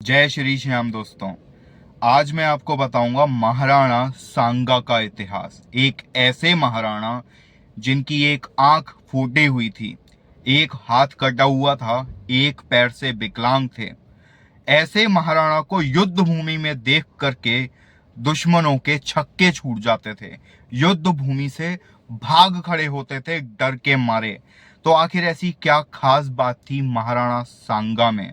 जय श्री श्याम दोस्तों। आज मैं आपको बताऊंगा महाराणा सांगा का इतिहास। एक ऐसे महाराणा जिनकी एक आंख फूटी हुई थी, एक हाथ कटा हुआ था, एक पैर से विकलांग थे। ऐसे महाराणा को युद्ध भूमि में देख करके दुश्मनों के छक्के छूट जाते थे, युद्ध भूमि से भाग खड़े होते थे डर के मारे। तो आखिर ऐसी क्या खास बात थी महाराणा सांगा में,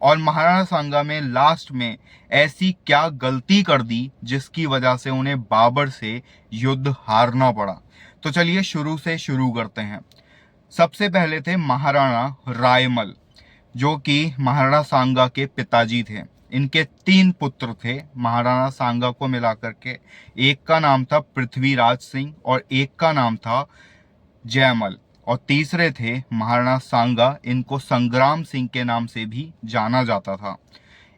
और महाराणा सांगा में लास्ट में ऐसी क्या गलती कर दी जिसकी वजह से उन्हें बाबर से युद्ध हारना पड़ा। तो चलिए शुरू से शुरू करते हैं। सबसे पहले थे महाराणा रायमल, जो कि महाराणा सांगा के पिताजी थे। इनके 3 पुत्र थे महाराणा सांगा को मिलाकर के। एक का नाम था पृथ्वीराज सिंह और एक का नाम था जयमल, और तीसरे थे महाराणा सांगा। इनको संग्राम सिंह के नाम से भी जाना जाता था।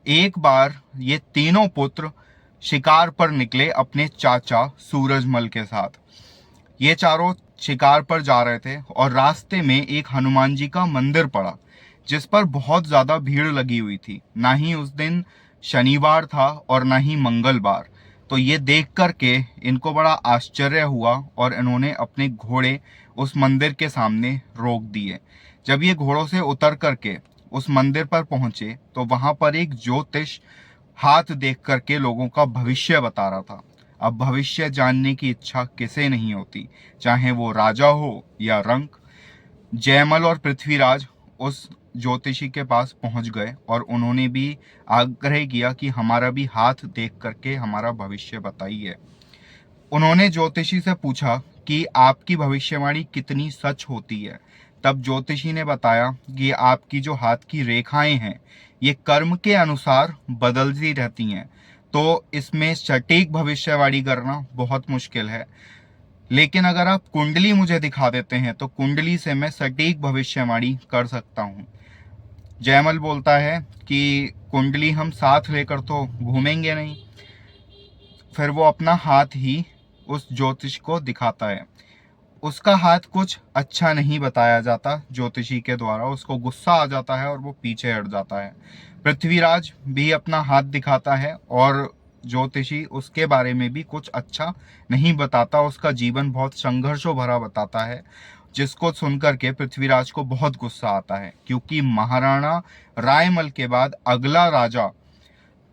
एक बार ये तीनों पुत्र शिकार पर निकले अपने चाचा सूरजमल के साथ। ये चारों शिकार पर जा रहे थे और रास्ते में एक हनुमान जी का मंदिर पड़ा, जिस पर बहुत ज्यादा भीड़ लगी हुई थी। ना ही उस दिन शनिवार था और ना ही मंगलवार। तो ये देख करके इनको बड़ा आश्चर्य हुआ और इन्होंने अपने घोड़े उस मंदिर के सामने रोक दिए। जब ये घोड़ों से उतर करके उस मंदिर पर पहुंचे तो वहां पर एक ज्योतिष हाथ देख करके लोगों का भविष्य बता रहा था। अब भविष्य जानने की इच्छा किसे नहीं होती, चाहे वो राजा हो या रंक। जयमल और पृथ्वीराज उस ज्योतिषी के पास पहुंच गए और उन्होंने भी आग्रह किया कि हमारा भी हाथ देख करके हमारा भविष्य बताइए। उन्होंने ज्योतिषी से पूछा कि आपकी भविष्यवाणी कितनी सच होती है। तब ज्योतिषी ने बताया कि आपकी जो हाथ की रेखाएं हैं ये कर्म के अनुसार बदलती रहती हैं, तो इसमें सटीक भविष्यवाणी करना बहुत मुश्किल है। लेकिन अगर आप कुंडली मुझे दिखा देते हैं तो कुंडली से मैं सटीक भविष्यवाणी कर सकता हूँ। जयमल बोलता है कि कुंडली हम साथ लेकर तो घूमेंगे नहीं। फिर वो अपना हाथ ही उस ज्योतिष को दिखाता है। उसका हाथ कुछ अच्छा नहीं बताया जाता ज्योतिषी के द्वारा, उसको गुस्सा आ जाता है और वो पीछे हट जाता है। पृथ्वीराज भी अपना हाथ दिखाता है और ज्योतिषी उसके बारे में भी कुछ अच्छा नहीं बताता, उसका जीवन बहुत संघर्षों भरा बताता है, जिसको सुनकर के पृथ्वीराज को बहुत गुस्सा आता है, क्योंकि महाराणा रायमल के बाद अगला राजा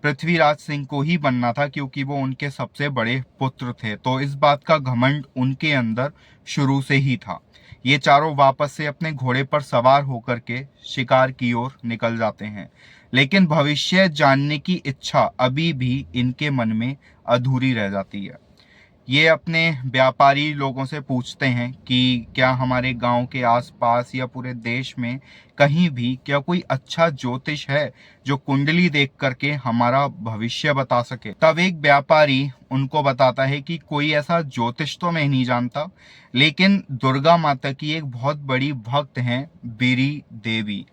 पृथ्वीराज सिंह को ही बनना था, क्योंकि वो उनके सबसे बड़े पुत्र थे। तो इस बात का घमंड उनके अंदर शुरू से ही था। ये चारों वापस से अपने घोड़े पर सवार होकर के शिकार की ओर निकल जाते हैं, लेकिन भविष्य जानने की इच्छा अभी भी इनके मन में अधूरी रह जाती है। ये अपने व्यापारी लोगों से पूछते हैं कि क्या हमारे गांव के आसपास या पूरे देश में कहीं भी क्या कोई अच्छा ज्योतिष है जो कुंडली देख करके हमारा भविष्य बता सके। तब एक व्यापारी उनको बताता है कि कोई ऐसा ज्योतिष तो मैं नहीं जानता, लेकिन दुर्गा माता की एक बहुत बड़ी भक्त हैं बीरी देवी।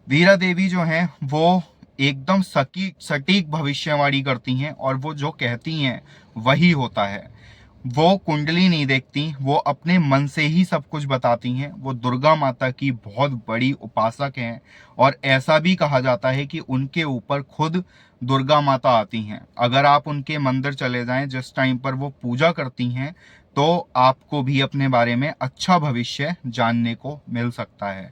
वीरा देवी जो हैं वो एकदम सटीक भविष्यवाणी करती हैं, और वो जो कहती हैं वही होता है। वो कुंडली नहीं देखती, वो अपने मन से ही सब कुछ बताती हैं। वो दुर्गा माता की बहुत बड़ी उपासक हैं, और ऐसा भी कहा जाता है कि उनके ऊपर खुद दुर्गा माता आती हैं। अगर आप उनके मंदिर चले जाएं जिस टाइम पर वो पूजा करती हैं, तो आपको भी अपने बारे में अच्छा भविष्य जानने को मिल सकता है।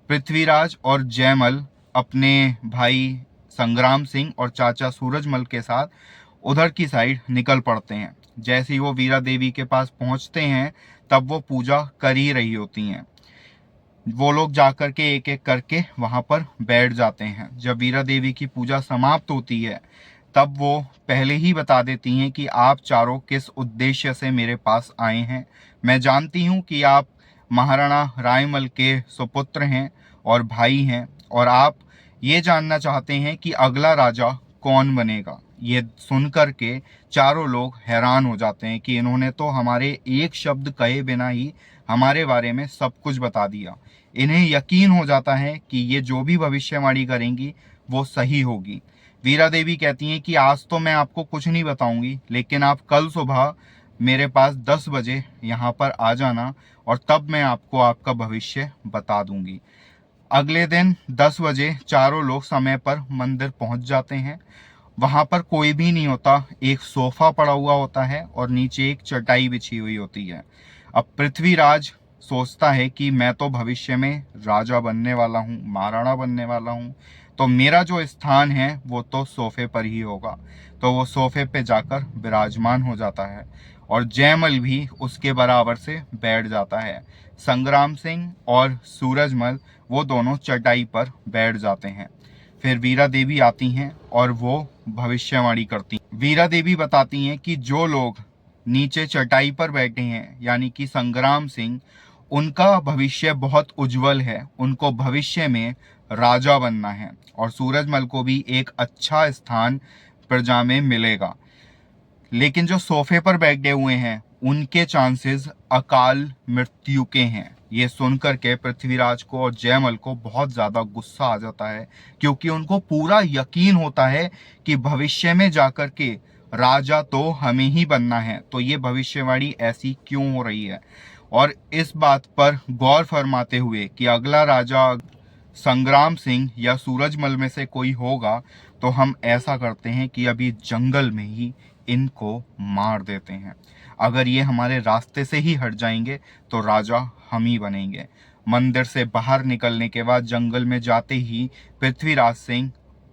पृथ्वीराज और जयमल अपने भाई संग्राम सिंह और चाचा सूरजमल के साथ उधर की साइड निकल पड़ते हैं। जैसे ही वो वीरा देवी के पास पहुंचते हैं तब वो पूजा कर ही रही होती हैं। वो लोग जाकर के एक एक करके वहां पर बैठ जाते हैं। जब वीरा देवी की पूजा समाप्त होती है तब वो पहले ही बता देती हैं कि आप चारों किस उद्देश्य से मेरे पास आए हैं। मैं जानती हूँ कि आप महाराणा रायमल के सुपुत्र हैं और भाई हैं, और आप ये जानना चाहते हैं कि अगला राजा कौन बनेगा। ये सुन करके चारों लोग हैरान हो जाते हैं कि इन्होंने तो हमारे एक शब्द कहे बिना ही हमारे बारे में सब कुछ बता दिया। इन्हें यकीन हो जाता है कि ये जो भी भविष्यवाणी करेंगी वो सही होगी। वीरा देवी कहती हैं कि आज तो मैं आपको कुछ नहीं बताऊंगी, लेकिन आप कल सुबह मेरे पास 10 बजे यहाँ पर आ जाना, और तब मैं आपको आपका भविष्य बता दूंगी। अगले दिन 10 बजे चारों लोग समय पर मंदिर पहुंच जाते हैं। वहां पर कोई भी नहीं होता, एक सोफा पड़ा हुआ होता है और नीचे एक चटाई बिछी हुई होती है। अब पृथ्वीराज सोचता है कि मैं तो भविष्य में राजा बनने वाला हूँ, महाराणा बनने वाला हूँ, तो मेरा जो स्थान है वो तो सोफे पर ही होगा। तो वो सोफे पे जाकर विराजमान हो जाता है और जयमल भी उसके बराबर से बैठ जाता है। संग्राम सिंह और सूरजमल वो दोनों चटाई पर बैठ जाते हैं। फिर वीरा देवी आती हैं और वो भविष्यवाणी करती हैं। वीरा देवी बताती हैं कि जो लोग नीचे चटाई पर बैठे हैं यानी कि संग्राम सिंह, उनका भविष्य बहुत उज्जवल है, उनको भविष्य में राजा बनना है और सूरजमल को भी एक अच्छा स्थान प्रजा में मिलेगा। लेकिन जो सोफे पर बैठे हुए हैं उनके चांसेस अकाल मृत्यु के हैं। ये सुनकर के पृथ्वीराज को और जयमल को बहुत ज्यादा गुस्सा आ जाता है, क्योंकि उनको पूरा यकीन होता है कि भविष्य में जाकर के राजा तो हमें ही बनना है, तो ये भविष्यवाणी ऐसी क्यों हो रही है। और इस बात पर गौर फरमाते हुए कि अगला राजा संग्राम सिंह या सूरजमल में से कोई होगा, तो हम ऐसा करते हैं कि अभी जंगल में ही इनको मार देते हैं। अगर ये हमारे रास्ते से ही हट जाएंगे तो राजा हम ही बनेंगे। मंदिर से बाहर निकलने के बाद जंगल में जाते ही पृथ्वीराज सिंह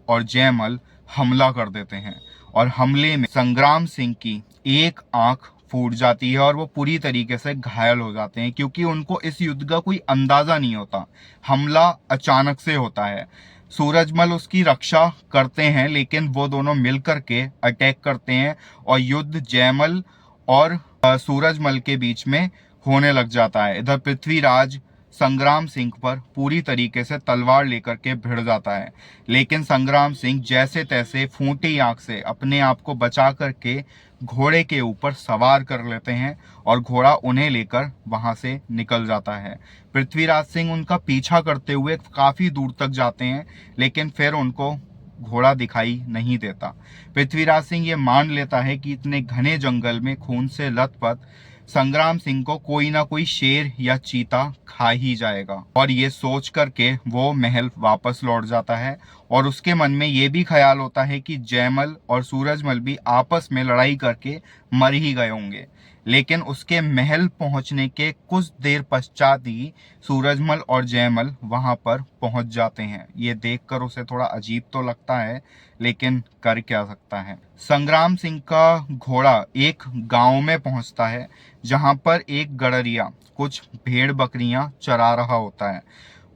और जयमल हमला कर देते हैं और हमले में संग्राम सिंह की एक आंख फूट जाती है और वो पूरी तरीके से घायल हो जाते हैं, क्योंकि उनको इस युद्ध का कोई अंदाजा नहीं होता। हमला अचानक से होता है। सूरजमल उसकी रक्षा करते हैं, लेकिन वो दोनों मिलकर के अटैक करते हैं और युद्ध जयमल और सूरजमल के बीच में होने लग जाता है। इधर पृथ्वीराज संग्राम सिंह पर पूरी तरीके से तलवार लेकर के भिड़ जाता है, लेकिन संग्राम सिंह जैसे तैसे फूटी आंख से अपने आप को बचा करके घोड़े के ऊपर सवार कर लेते हैं और घोड़ा उन्हें लेकर वहां से निकल जाता है। पृथ्वीराज सिंह उनका पीछा करते हुए काफी दूर तक जाते हैं, लेकिन फिर उनको घोड़ा दिखाई नहीं देता। पृथ्वीराज सिंह ये मान लेता है कि इतने घने जंगल में खून से लथपथ संग्राम सिंह को कोई ना कोई शेर या चीता खा ही जाएगा, और ये सोच करके वो महल वापस लौट जाता है। और उसके मन में ये भी ख्याल होता है कि जयमल और सूरजमल भी आपस में लड़ाई करके मर ही गए होंगे। लेकिन उसके महल पहुंचने के कुछ देर पश्चात ही सूरजमल और जयमल वहां पर पहुंच जाते हैं। ये देखकर उसे थोड़ा अजीब तो लगता है, लेकिन कर क्या सकता है। संग्राम सिंह का घोड़ा एक गांव में पहुंचता है, जहां पर एक गड़रिया कुछ भेड़ बकरियां चरा रहा होता है।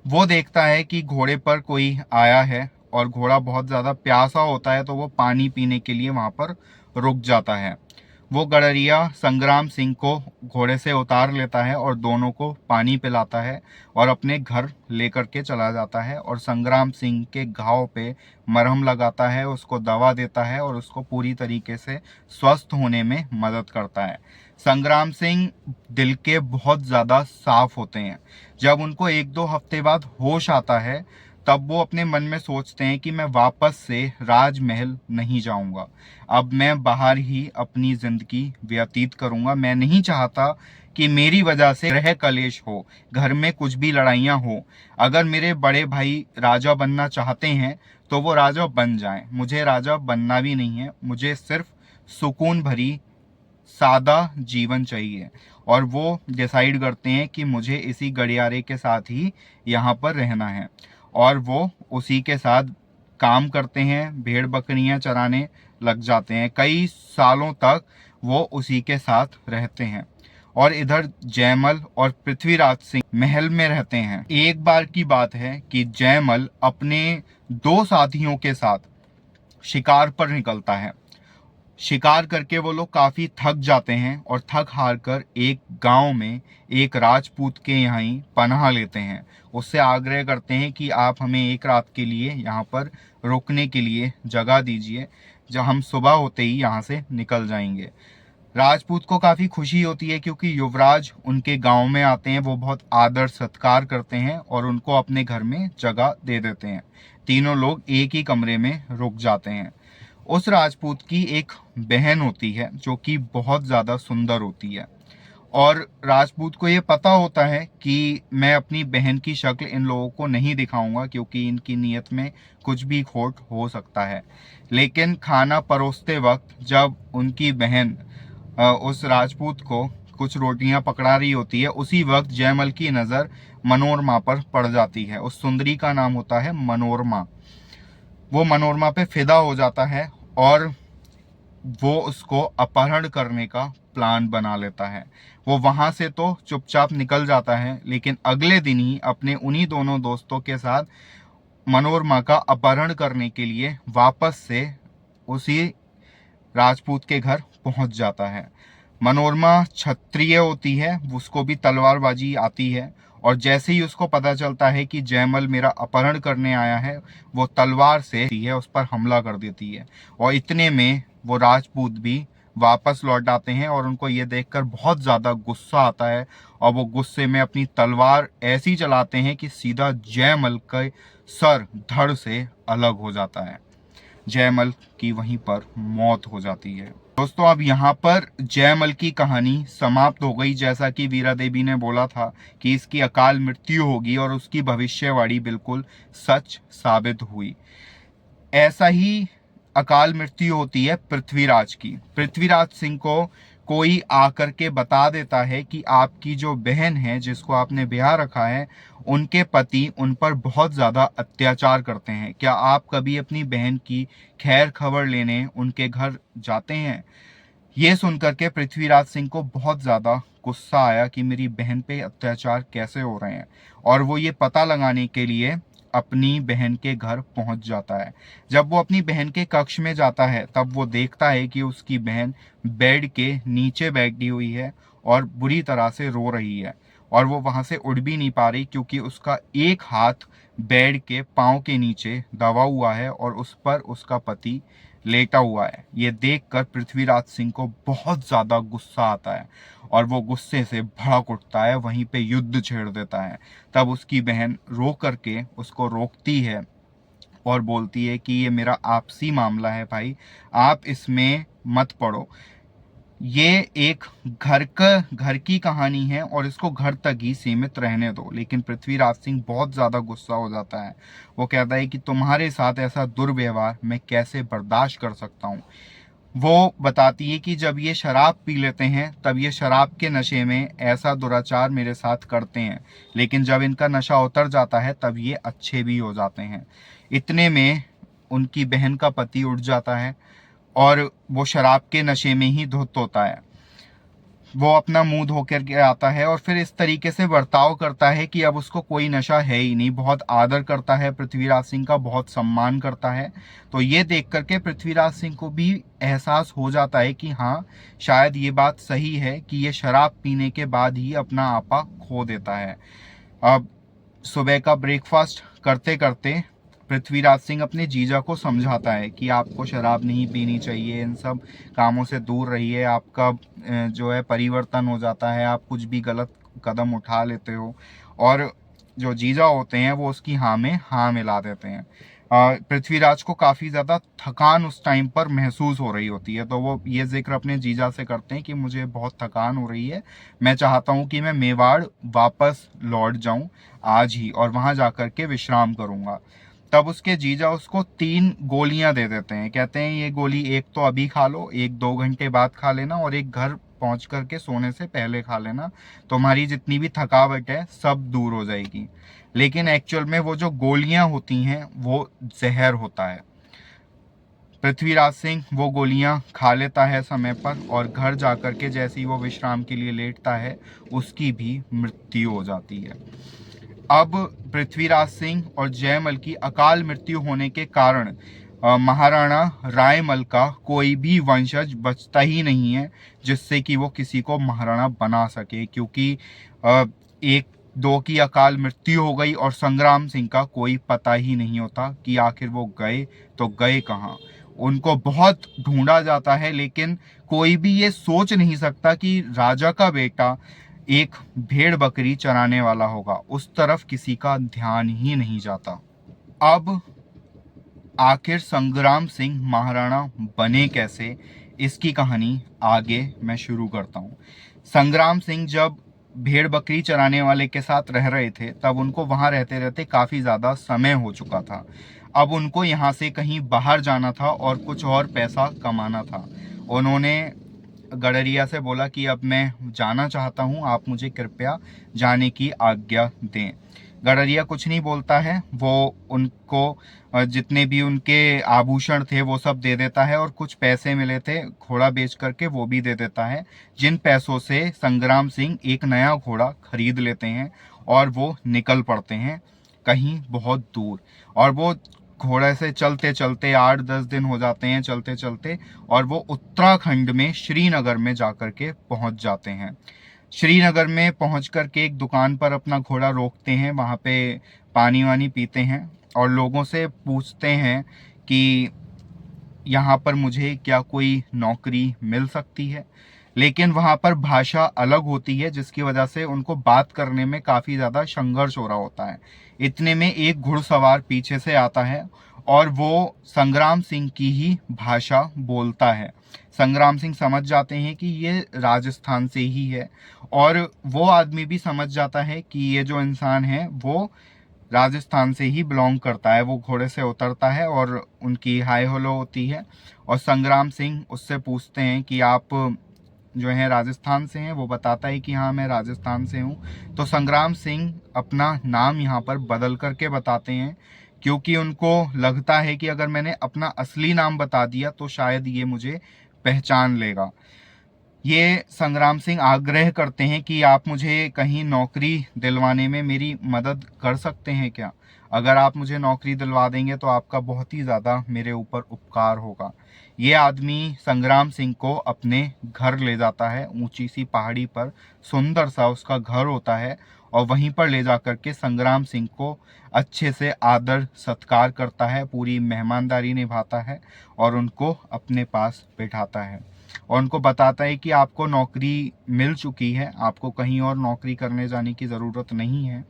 वो देखता है कि घोड़े पर कोई आया है और घोड़ा बहुत ज्यादा प्यासा होता है, तो वो पानी पीने के लिए वहां पर रुक जाता है। वो गड़रिया संग्राम सिंह को घोड़े से उतार लेता है और दोनों को पानी पिलाता है और अपने घर लेकर के चला जाता है और संग्राम सिंह के घाव पे मरहम लगाता है, उसको दवा देता है और उसको पूरी तरीके से स्वस्थ होने में मदद करता है। संग्राम सिंह दिल के बहुत ज़्यादा साफ होते हैं। जब उनको 1-2 हफ्ते बाद होश आता है, तब वो अपने मन में सोचते हैं कि मैं वापस से राजमहल नहीं जाऊंगा, अब मैं बाहर ही अपनी जिंदगी व्यतीत करूंगा। मैं नहीं चाहता कि मेरी वजह से ग्रह कलेश हो, घर में कुछ भी लड़ाइयाँ हो। अगर मेरे बड़े भाई राजा बनना चाहते हैं तो वो राजा बन जाएं, मुझे राजा बनना भी नहीं है। मुझे सिर्फ सुकून भरी सादा जीवन चाहिए। और वो डिसाइड करते हैं कि मुझे इसी गलियारे के साथ ही यहाँ पर रहना है, और वो उसी के साथ काम करते हैं, भेड़ बकरियां चराने लग जाते हैं। कई सालों तक वो उसी के साथ रहते हैं। और इधर जयमल और पृथ्वीराज सिंह महल में रहते हैं। एक बार की बात है कि जयमल अपने 2 साथियों के साथ शिकार पर निकलता है। शिकार करके वो लोग काफी थक जाते हैं और थक हार कर एक गांव में एक राजपूत के यहाँ ही पनाह लेते हैं। उससे आग्रह करते हैं कि आप हमें एक रात के लिए यहाँ पर रुकने के लिए जगह दीजिए, जब हम सुबह होते ही यहाँ से निकल जाएंगे। राजपूत को काफी खुशी होती है, क्योंकि युवराज उनके गांव में आते हैं, वो बहुत आदर सत्कार करते हैं और उनको अपने घर में जगह दे देते हैं। तीनों लोग एक ही कमरे में रुक जाते हैं। उस राजपूत की एक बहन होती है जो कि बहुत ज्यादा सुंदर होती है, और राजपूत को ये पता होता है कि मैं अपनी बहन की शक्ल इन लोगों को नहीं दिखाऊंगा क्योंकि इनकी नीयत में कुछ भी खोट हो सकता है। लेकिन खाना परोसते वक्त जब उनकी बहन उस राजपूत को कुछ रोटियां पकड़ा रही होती है, उसी वक्त जयमल की नज़र मनोरमा पर पड़ जाती है। उस सुंदरी का नाम होता है मनोरमा। वो मनोरमा पे फिदा हो जाता है और वो उसको अपहरण करने का प्लान बना लेता है। वो वहां से तो चुपचाप निकल जाता है, लेकिन अगले दिन ही अपने उन्हीं दोनों दोस्तों के साथ मनोरमा का अपहरण करने के लिए वापस से उसी राजपूत के घर पहुंच जाता है। मनोरमा क्षत्रिय होती है, उसको भी तलवारबाजी आती है, और जैसे ही उसको पता चलता है कि जयमल मेरा अपहरण करने आया है, वो तलवार से उस पर हमला कर देती है। और इतने में वो राजपूत भी वापस लौट आते हैं और उनको ये देखकर बहुत ज़्यादा गुस्सा आता है, और वो गुस्से में अपनी तलवार ऐसी चलाते हैं कि सीधा जयमल का सर धड़ से अलग हो जाता है। जयमल की वहीं पर मौत हो जाती है। दोस्तों, अब यहाँ पर जयमल की कहानी समाप्त हो गई। जैसा कि वीरा देवी ने बोला था कि इसकी अकाल मृत्यु होगी, और उसकी भविष्यवाणी बिल्कुल सच साबित हुई। ऐसा ही अकाल मृत्यु होती है पृथ्वीराज की। पृथ्वीराज सिंह को कोई आकर के बता देता है कि आपकी जो बहन है जिसको आपने ब्याह रखा है, उनके पति उन पर बहुत ज़्यादा अत्याचार करते हैं। क्या आप कभी अपनी बहन की खैर खबर लेने उनके घर जाते हैं? ये सुनकर के पृथ्वीराज सिंह को बहुत ज़्यादा गुस्सा आया कि मेरी बहन पे अत्याचार कैसे हो रहे हैं, और वो ये पता लगाने के लिए अपनी बहन के घर पहुंच जाता है। जब वो अपनी बहन के कक्ष में जाता है, तब वो देखता है कि उसकी बहन बेड के नीचे बैठी हुई है और बुरी तरह से रो रही है, और वो वहां से उठ भी नहीं पा रही क्योंकि उसका एक हाथ बेड के पांव के नीचे दबा हुआ है और उस पर उसका पति लेटा हुआ है। ये देखकर पृथ्वीराज सिंह को बहुत ज्यादा गुस्सा आता है, और वो गुस्से से भड़क उठता है, वहीं पे युद्ध छेड़ देता है। तब उसकी बहन रो करके उसको रोकती है और बोलती है कि ये मेरा आपसी मामला है भाई, आप इसमें मत पड़ो। ये एक घर की कहानी है और इसको घर तक ही सीमित रहने दो। लेकिन पृथ्वीराज सिंह बहुत ज्यादा गुस्सा हो जाता है। वो कहता है कि तुम्हारे साथ ऐसा दुर्व्यवहार मैं कैसे बर्दाश्त कर सकता हूँ। वो बताती है कि जब ये शराब पी लेते हैं तब ये शराब के नशे में ऐसा दुराचार मेरे साथ करते हैं, लेकिन जब इनका नशा उतर जाता है तब ये अच्छे भी हो जाते हैं। इतने में उनकी बहन का पति उठ जाता है और वो शराब के नशे में ही धुत होता है। वो अपना मुंह धो करके आता है और फिर इस तरीके से बर्ताव करता है कि अब उसको कोई नशा है ही नहीं। बहुत आदर करता है पृथ्वीराज सिंह का, बहुत सम्मान करता है। तो ये देख करके पृथ्वीराज सिंह को भी एहसास हो जाता है कि हाँ, शायद ये बात सही है कि ये शराब पीने के बाद ही अपना आपा खो देता है। अब सुबह का ब्रेकफास्ट करते करते पृथ्वीराज सिंह अपने जीजा को समझाता है कि आपको शराब नहीं पीनी चाहिए, इन सब कामों से दूर रहिए, आपका जो है परिवर्तन हो जाता है, आप कुछ भी गलत कदम उठा लेते हो। और जो जीजा होते हैं वो उसकी हाँ में हाँ मिला देते हैं। पृथ्वीराज को काफ़ी ज़्यादा थकान उस टाइम पर महसूस हो रही होती है, तो वो ये जिक्र अपने जीजा से करते हैं कि मुझे बहुत थकान हो रही है, मैं चाहता हूँ कि मैं मेवाड़ वापस लौट जाऊँ आज ही और वहाँ जा कर के विश्राम करूँगा। तब उसके जीजा उसको 3 गोलियां दे देते हैं। कहते हैं ये गोली एक तो अभी खा लो, एक 2 घंटे बाद खा लेना, और एक घर पहुंच करके सोने से पहले खा लेना। तुम्हारी जितनी भी थकावट है सब दूर हो जाएगी। लेकिन एक्चुअल में वो जो गोलियां होती हैं वो जहर होता है। पृथ्वीराज सिंह वो गोलियां खा लेता है समय पर, और घर जाकर के जैसे ही वो विश्राम के लिए लेटता है, उसकी भी मृत्यु हो जाती है। अब पृथ्वीराज सिंह और जयमल की अकाल मृत्यु होने के कारण महाराणा रायमल का कोई भी वंशज बचता ही नहीं है जिससे कि वो किसी को महाराणा बना सके, क्योंकि एक दो की अकाल मृत्यु हो गई और संग्राम सिंह का कोई पता ही नहीं होता कि आखिर वो गए तो गए कहाँ। उनको बहुत ढूंढा जाता है, लेकिन कोई भी ये सोच नहीं सकता कि राजा का बेटा एक भेड़ बकरी चराने वाला होगा। उस तरफ किसी का ध्यान ही नहीं जाता। अब आखिर संग्राम सिंह महाराणा बने कैसे, इसकी कहानी आगे मैं शुरू करता हूँ। संग्राम सिंह जब भेड़ बकरी चराने वाले के साथ रह रहे थे तब उनको वहां रहते रहते काफी ज्यादा समय हो चुका था। अब उनको यहाँ से कहीं बाहर जाना था और कुछ और पैसा कमाना था। उन्होंने गडरिया से बोला कि अब मैं जाना चाहता हूँ, आप मुझे कृपया जाने की आज्ञा दें। गडरिया कुछ नहीं बोलता है, वो उनको जितने भी उनके आभूषण थे वो सब दे देता है और कुछ पैसे मिले थे घोड़ा बेच करके वो भी दे देता है, जिन पैसों से संग्राम सिंह एक नया घोड़ा खरीद लेते हैं और वो निकल पड़ते हैं कहीं बहुत दूर। और वो घोड़े से चलते चलते 8-10 दिन हो जाते हैं चलते चलते, और वो उत्तराखंड में श्रीनगर में जाकर के पहुंच जाते हैं। श्रीनगर में पहुंच करके एक दुकान पर अपना घोड़ा रोकते हैं, वहां पे पानी वानी पीते हैं और लोगों से पूछते हैं कि यहाँ पर मुझे क्या कोई नौकरी मिल सकती है। लेकिन वहाँ पर भाषा अलग होती है जिसकी वजह से उनको बात करने में काफ़ी ज़्यादा संघर्ष हो रहा होता है। इतने में एक घुड़सवार पीछे से आता है और वो संग्राम सिंह की ही भाषा बोलता है। संग्राम सिंह समझ जाते हैं कि ये राजस्थान से ही है, और वो आदमी भी समझ जाता है कि ये जो इंसान है वो राजस्थान से ही बिलोंग करता है। वो घोड़े से उतरता है और उनकी हाय हेलो होती है, और संग्राम सिंह उससे पूछते हैं कि आप जो है राजस्थान से हैं। वो बताता है कि हाँ मैं राजस्थान से हूँ। तो संग्राम सिंह अपना नाम यहाँ पर बदल करके बताते हैं, क्योंकि उनको लगता है कि अगर मैंने अपना असली नाम बता दिया तो शायद ये मुझे पहचान लेगा। ये संग्राम सिंह आग्रह करते हैं कि आप मुझे कहीं नौकरी दिलवाने में मेरी मदद कर सकते हैं क्या? अगर आप मुझे नौकरी दिलवा देंगे तो आपका बहुत ही ज़्यादा मेरे ऊपर उपकार होगा। ये आदमी संग्राम सिंह को अपने घर ले जाता है, ऊंची सी पहाड़ी पर सुंदर सा उसका घर होता है, और वहीं पर ले जा करके संग्राम सिंह को अच्छे से आदर सत्कार करता है, पूरी मेहमानदारी निभाता है और उनको अपने पास बिठाता है और उनको बताता है कि आपको नौकरी मिल चुकी है, आपको कहीं और नौकरी करने जाने की ज़रूरत नहीं है।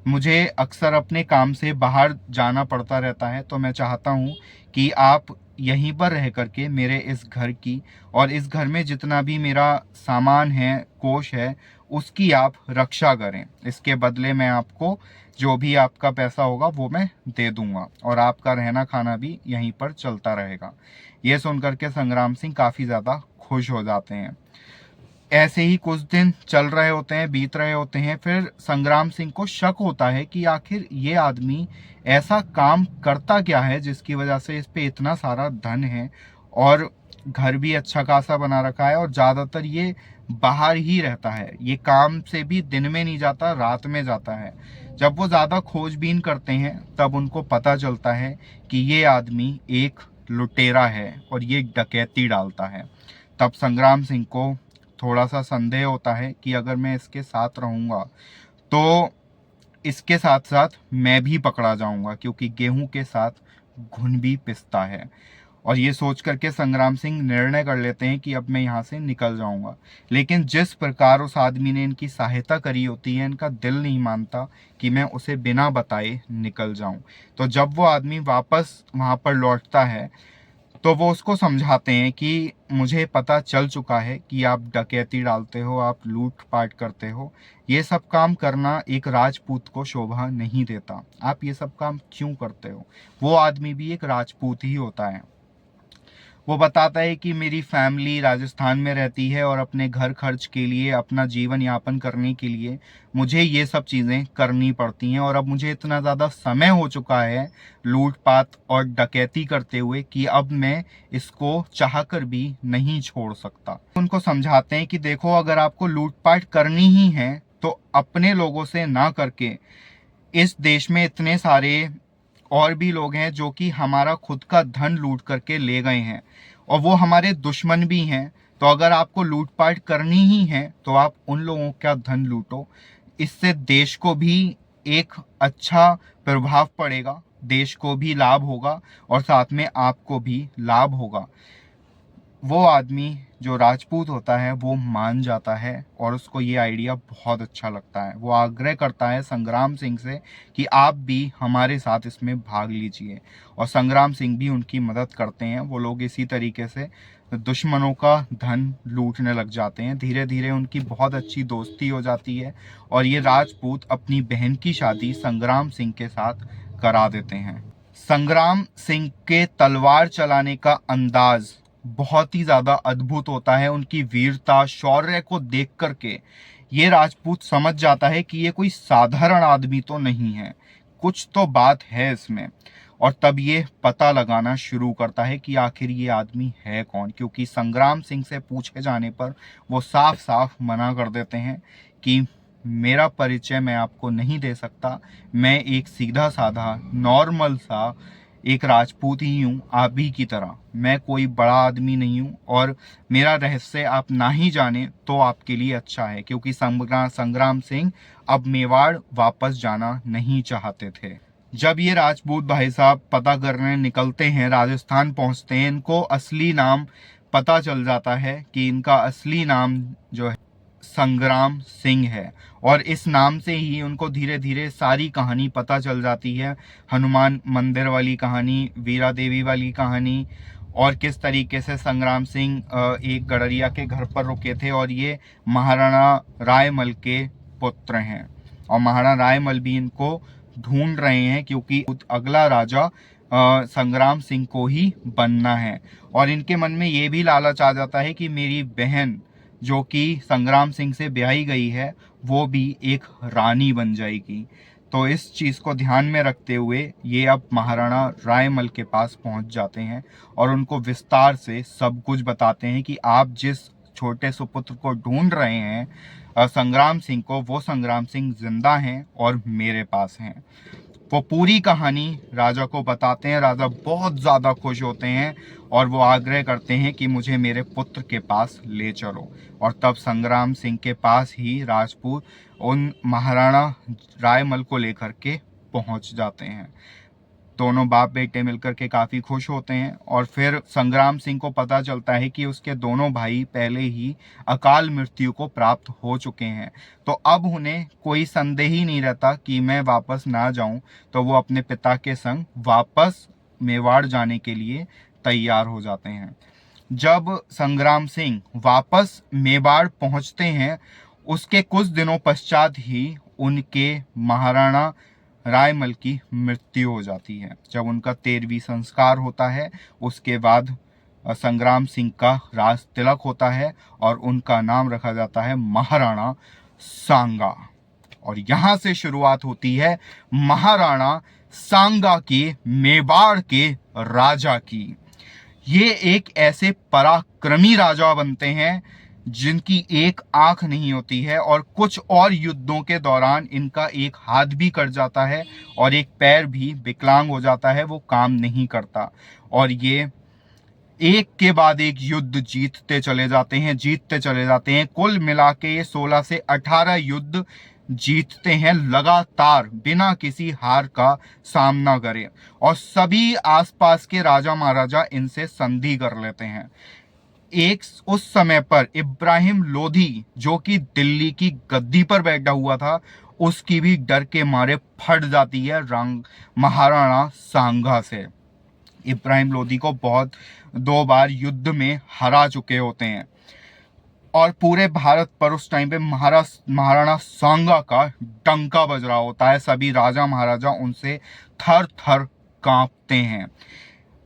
मुझे अक्सर अपने काम से बाहर जाना पड़ता रहता है, तो मैं चाहता हूँ कि आप यहीं पर रह करके मेरे इस घर की और इस घर में जितना भी मेरा सामान है, कोष है, उसकी आप रक्षा करें। इसके बदले मैं आपको जो भी आपका पैसा होगा वो मैं दे दूंगा, और आपका रहना खाना भी यहीं पर चलता रहेगा। ये सुन करके संग्राम सिंह काफ़ी ज़्यादा खुश हो जाते हैं। ऐसे ही कुछ दिन चल रहे होते हैं, बीत रहे होते हैं। फिर संग्राम सिंह को शक होता है कि आखिर ये आदमी ऐसा काम करता क्या है जिसकी वजह से इस पे इतना सारा धन है, और घर भी अच्छा खासा बना रखा है, और ज़्यादातर ये बाहर ही रहता है। ये काम से भी दिन में नहीं जाता, रात में जाता है। जब वो ज़्यादा खोजबीन करते हैं तब उनको पता चलता है कि ये आदमी एक लुटेरा है और ये डकैती डालता है। तब संग्राम सिंह को थोड़ा सा संदेह होता है कि अगर मैं इसके साथ रहूँगा तो इसके साथ साथ मैं भी पकड़ा जाऊंगा, क्योंकि गेहूं के साथ घुन भी पिसता है। और ये सोच करके संग्राम सिंह निर्णय कर लेते हैं कि अब मैं यहाँ से निकल जाऊंगा। लेकिन जिस प्रकार उस आदमी ने इनकी सहायता करी होती है, इनका दिल नहीं मानता कि मैं उसे बिना बताए निकल जाऊं। तो जब वो आदमी वापस वहां पर लौटता है तो वो उसको समझाते हैं कि मुझे पता चल चुका है कि आप डकैती डालते हो, आप लूट पाट करते हो। ये सब काम करना एक राजपूत को शोभा नहीं देता। आप ये सब काम क्यों करते हो? वो आदमी भी एक राजपूत ही होता है। वो बताता है कि मेरी फैमिली राजस्थान में रहती है और अपने घर खर्च के लिए, अपना जीवन यापन करने के लिए मुझे ये सब चीज़ें करनी पड़ती हैं, और अब मुझे इतना ज़्यादा समय हो चुका है लूटपाट और डकैती करते हुए कि अब मैं इसको चाहकर भी नहीं छोड़ सकता। उनको समझाते हैं कि देखो, अगर आपको लूटपाट करनी ही है तो अपने लोगों से ना करके, इस देश में इतने सारे और भी लोग हैं जो कि हमारा खुद का धन लूट करके ले गए हैं, और वो हमारे दुश्मन भी हैं। तो अगर आपको लूटपाट करनी ही है तो आप उन लोगों का धन लूटो। इससे देश को भी एक अच्छा प्रभाव पड़ेगा, देश को भी लाभ होगा और साथ में आपको भी लाभ होगा। वो आदमी जो राजपूत होता है वो मान जाता है और उसको ये आइडिया बहुत अच्छा लगता है। वो आग्रह करता है संग्राम सिंह से कि आप भी हमारे साथ इसमें भाग लीजिए, और संग्राम सिंह भी उनकी मदद करते हैं। वो लोग इसी तरीके से दुश्मनों का धन लूटने लग जाते हैं। धीरे धीरे उनकी बहुत अच्छी दोस्ती हो जाती है और ये राजपूत अपनी बहन की शादी संग्राम सिंह के साथ करा देते हैं। संग्राम सिंह के तलवार चलाने का अंदाज बहुत ही ज्यादा अद्भुत होता है। उनकी वीरता शौर्य को देख करके ये राजपूत समझ जाता है कि ये कोई साधारण आदमी तो नहीं है, कुछ तो बात है इसमें। और तब ये पता लगाना शुरू करता है कि आखिर ये आदमी है कौन, क्योंकि संग्राम सिंह से पूछे जाने पर वो साफ साफ मना कर देते हैं कि मेरा परिचय मैं आपको नहीं दे सकता, मैं एक सीधा साधा नॉर्मल सा एक राजपूत ही हूँ, आप ही की तरह। मैं कोई बड़ा आदमी नहीं हूँ और मेरा रहस्य आप ना ही जाने तो आपके लिए अच्छा है, क्योंकि संग्राम सिंह अब मेवाड़ वापस जाना नहीं चाहते थे। जब ये राजपूत भाई साहब पता करने निकलते हैं, राजस्थान पहुंचते हैं, इनको असली नाम पता चल जाता है कि इनका असली नाम जो है संग्राम सिंह है। और इस नाम से ही उनको धीरे धीरे सारी कहानी पता चल जाती है, हनुमान मंदिर वाली कहानी, वीरा देवी वाली कहानी, और किस तरीके से संग्राम सिंह एक गडरिया के घर पर रुके थे और ये महाराणा रायमल के पुत्र हैं। और महाराणा रायमल भी इनको ढूंढ रहे हैं, क्योंकि अगला राजा संग्राम सिंह को ही बनना है। और इनके मन में ये भी लालच आ जाता है कि मेरी बहन जो कि संग्राम सिंह से ब्याही गई है वो भी एक रानी बन जाएगी। तो इस चीज़ को ध्यान में रखते हुए ये अब महाराणा रायमल के पास पहुंच जाते हैं और उनको विस्तार से सब कुछ बताते हैं कि आप जिस छोटे सुपुत्र को ढूंढ रहे हैं संग्राम सिंह को, वो संग्राम सिंह जिंदा हैं और मेरे पास हैं। वो पूरी कहानी राजा को बताते हैं। राजा बहुत ज़्यादा खुश होते हैं और वो आग्रह करते हैं कि मुझे मेरे पुत्र के पास ले चलो। और तब संग्राम सिंह के पास ही राजपूत उन महाराणा रायमल को लेकर के पहुंच जाते हैं। दोनों बाप बेटे मिलकर के काफ़ी खुश होते हैं। और फिर संग्राम सिंह को पता चलता है कि उसके दोनों भाई पहले ही अकाल मृत्यु को प्राप्त हो चुके हैं, तो अब उन्हें कोई संदेह ही नहीं रहता कि मैं वापस ना जाऊं। तो वो अपने पिता के संग वापस मेवाड़ जाने के लिए तैयार हो जाते हैं। जब संग्राम सिंह वापस मेवाड़ पहुंचते हैं, उसके कुछ दिनों पश्चात ही उनके महाराणा रायमल की मृत्यु हो जाती है। जब उनका 13वीं संस्कार होता है, उसके बाद संग्राम सिंह का राज तिलक होता है और उनका नाम रखा जाता है महाराणा सांगा। और यहां से शुरुआत होती है महाराणा सांगा के, मेवाड़ के राजा की। ये एक ऐसे पराक्रमी राजा बनते हैं जिनकी एक आंख नहीं होती है, और कुछ और युद्धों के दौरान इनका एक हाथ भी कट जाता है और एक पैर भी विकलांग हो जाता है, वो काम नहीं करता। और ये एक के बाद एक युद्ध जीतते चले जाते हैं। कुल मिला के ये 16 से 18 युद्ध जीतते हैं लगातार, बिना किसी हार का सामना करे। और सभी आसपास के राजा महाराजा इनसे संधि कर लेते हैं। एक उस समय पर इब्राहिम लोधी, जो कि दिल्ली की गद्दी पर बैठा हुआ था, उसकी भी डर के मारे फट जाती है रंग महाराणा सांगा से। इब्राहिम लोधी को बहुत 2 बार युद्ध में हरा चुके होते हैं और पूरे भारत पर उस टाइम पे महाराणा सांगा का डंका बज रहा होता है। सभी राजा महाराजा उनसे थर थर कांपते हैं।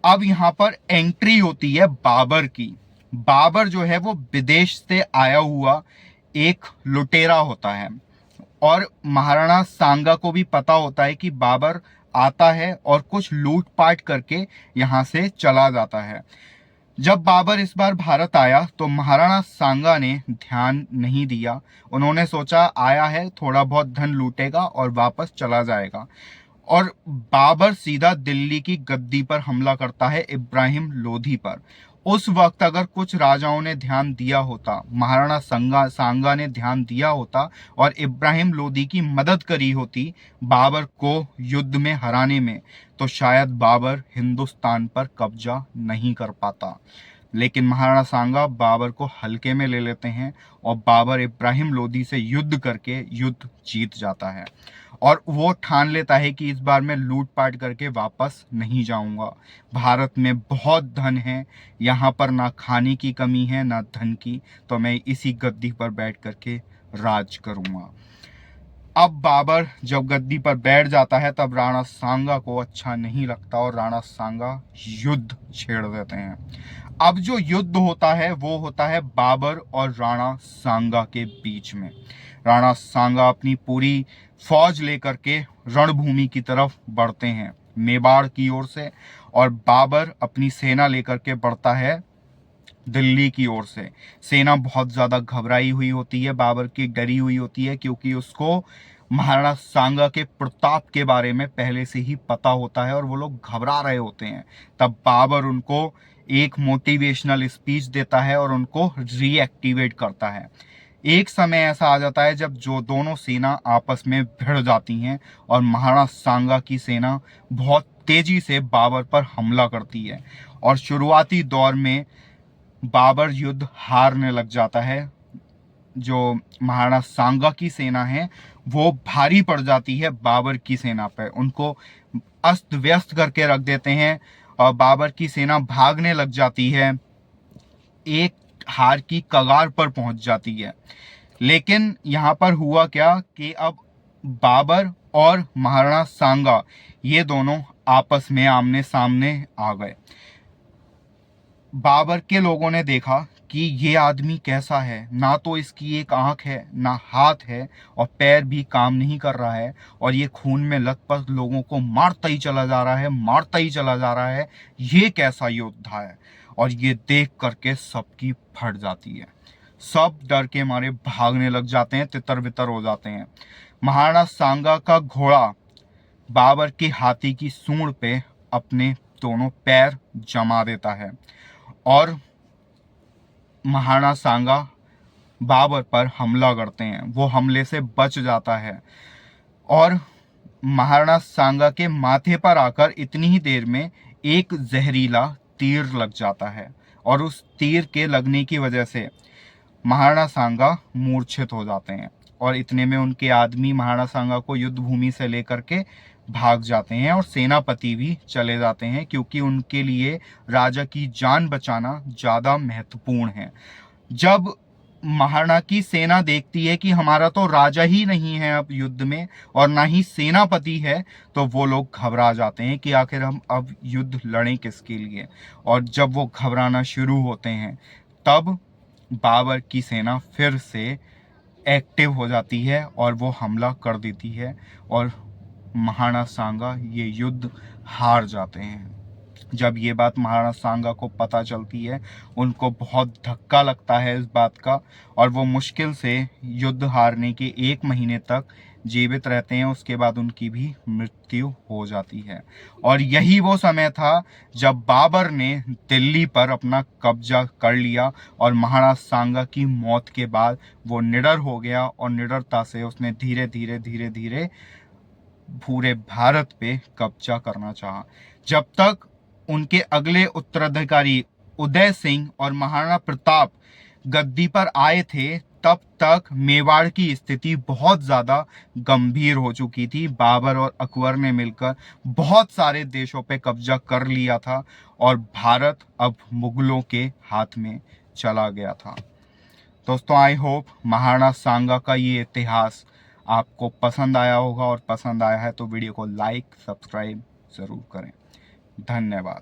अब यहाँ पर एंट्री होती है बाबर की। बाबर जो है वो विदेश से आया हुआ एक लुटेरा होता है और महाराणा सांगा को भी पता होता है कि बाबर आता है और कुछ लूटपाट करके यहाँ से चला जाता है। जब बाबर इस बार भारत आया तो महाराणा सांगा ने ध्यान नहीं दिया। उन्होंने सोचा आया है, थोड़ा बहुत धन लूटेगा और वापस चला जाएगा। और बाबर सीधा दिल्ली की गद्दी पर हमला करता है इब्राहिम लोधी पर। उस वक्त अगर कुछ राजाओं ने ध्यान दिया होता, महाराणा सांगा ने ध्यान दिया होता और इब्राहिम लोधी की मदद करी होती बाबर को युद्ध में हराने में, तो शायद बाबर हिंदुस्तान पर कब्जा नहीं कर पाता। लेकिन महाराणा सांगा बाबर को हल्के में ले लेते हैं और बाबर इब्राहिम लोदी से युद्ध करके युद्ध जीत जाता है और वो ठान लेता है कि इस बार मैं लूटपाट करके वापस नहीं जाऊंगा। भारत में बहुत धन है, यहाँ पर ना खाने की कमी है ना धन की, तो मैं इसी गद्दी पर बैठ करके राज करूंगा। अब बाबर जब गद्दी पर बैठ जाता है तब राणा सांगा को अच्छा नहीं लगता और राणा सांगा युद्ध छेड़ देते हैं। अब जो युद्ध होता है वो होता है बाबर और राणा सांगा के बीच में। राणा सांगा अपनी पूरी फौज लेकर के रणभूमि की तरफ बढ़ते हैं मेवाड़ की ओर से, और बाबर अपनी सेना लेकर के बढ़ता है दिल्ली की ओर से। सेना बहुत ज्यादा घबराई हुई होती है, बाबर की डरी हुई होती है, क्योंकि उसको महाराणा सांगा के प्रताप के बारे में पहले से ही पता होता है और वो लोग घबरा रहे होते हैं। तब बाबर उनको एक मोटिवेशनल स्पीच देता है और उनको रीएक्टिवेट करता है। एक समय ऐसा आ जाता है जब जो दोनों सेना आपस में भिड़ जाती हैं और महाराणा सांगा की सेना बहुत तेजी से बाबर पर हमला करती है और शुरुआती दौर में बाबर युद्ध हारने लग जाता है। जो महाराणा सांगा की सेना है वो भारी पड़ जाती है बाबर की सेना पर, उनको अस्त व्यस्त करके रख देते हैं और बाबर की सेना भागने लग जाती है, एक हार की कगार पर पहुंच जाती है। लेकिन यहाँ पर हुआ क्या कि अब बाबर और महाराणा सांगा ये दोनों आपस में आमने सामने आ गए। बाबर के लोगों ने देखा कि ये आदमी कैसा है, ना तो इसकी एक आंख है ना हाथ है और पैर भी काम नहीं कर रहा है, और ये खून में लथपथ लोगों को मारता ही चला जा रहा है, मारता ही चला जा रहा है, ये कैसा योद्धा है। और ये देख करके सबकी फट जाती है, सब डर के मारे भागने लग जाते हैं, तितर बितर हो जाते हैं। महाराणा सांगा का घोड़ा बाबर के हाथी की सूंड पे अपने दोनों पैर जमा देता है और महाराणा सांगा बाबर पर हमला करते हैं। वो हमले से बच जाता है और महाराणा सांगा के माथे पर आकर इतनी ही देर में एक जहरीला तीर लग जाता है और उस तीर के लगने की वजह से महाराणा सांगा मूर्छित हो जाते हैं और इतने में उनके आदमी महाराणा सांगा को युद्ध भूमि से लेकर के भाग जाते हैं और सेनापति भी चले जाते हैं, क्योंकि उनके लिए राजा की जान बचाना ज्यादा महत्वपूर्ण है। जब महाराणा की सेना देखती है कि हमारा तो राजा ही नहीं है अब युद्ध में और ना ही सेनापति है, तो वो लोग घबरा जाते हैं कि आखिर हम अब युद्ध लड़ें किसके लिए। और जब वो घबराना शुरू होते हैं तब बाबर की सेना फिर से एक्टिव हो जाती है और वो हमला कर देती है और महाराणा सांगा ये युद्ध हार जाते हैं। जब ये बात महाराणा सांगा को पता चलती है उनको बहुत धक्का लगता है इस बात का, और वो मुश्किल से युद्ध हारने के 1 महीने तक जीवित रहते हैं। उसके बाद उनकी भी मृत्यु हो जाती है। और यही वो समय था जब बाबर ने दिल्ली पर अपना कब्जा कर लिया और महाराणा सांगा की मौत के बाद वो निडर हो गया और निडरता से उसने धीरे धीरे धीरे धीरे पूरे भारत पे कब्जा करना चाहा। जब तक उनके अगले उत्तराधिकारी उदय सिंह और महाराणा प्रताप गद्दी पर आए थे तब तक मेवाड़ की स्थिति बहुत ज्यादा गंभीर हो चुकी थी। बाबर और अकबर ने मिलकर बहुत सारे देशों पे कब्जा कर लिया था और भारत अब मुगलों के हाथ में चला गया था। दोस्तों, आई होप महाराणा सांगा का ये इतिहास आपको पसंद आया होगा, और पसंद आया है तो वीडियो को लाइक सब्सक्राइब जरूर करें। धन्यवाद।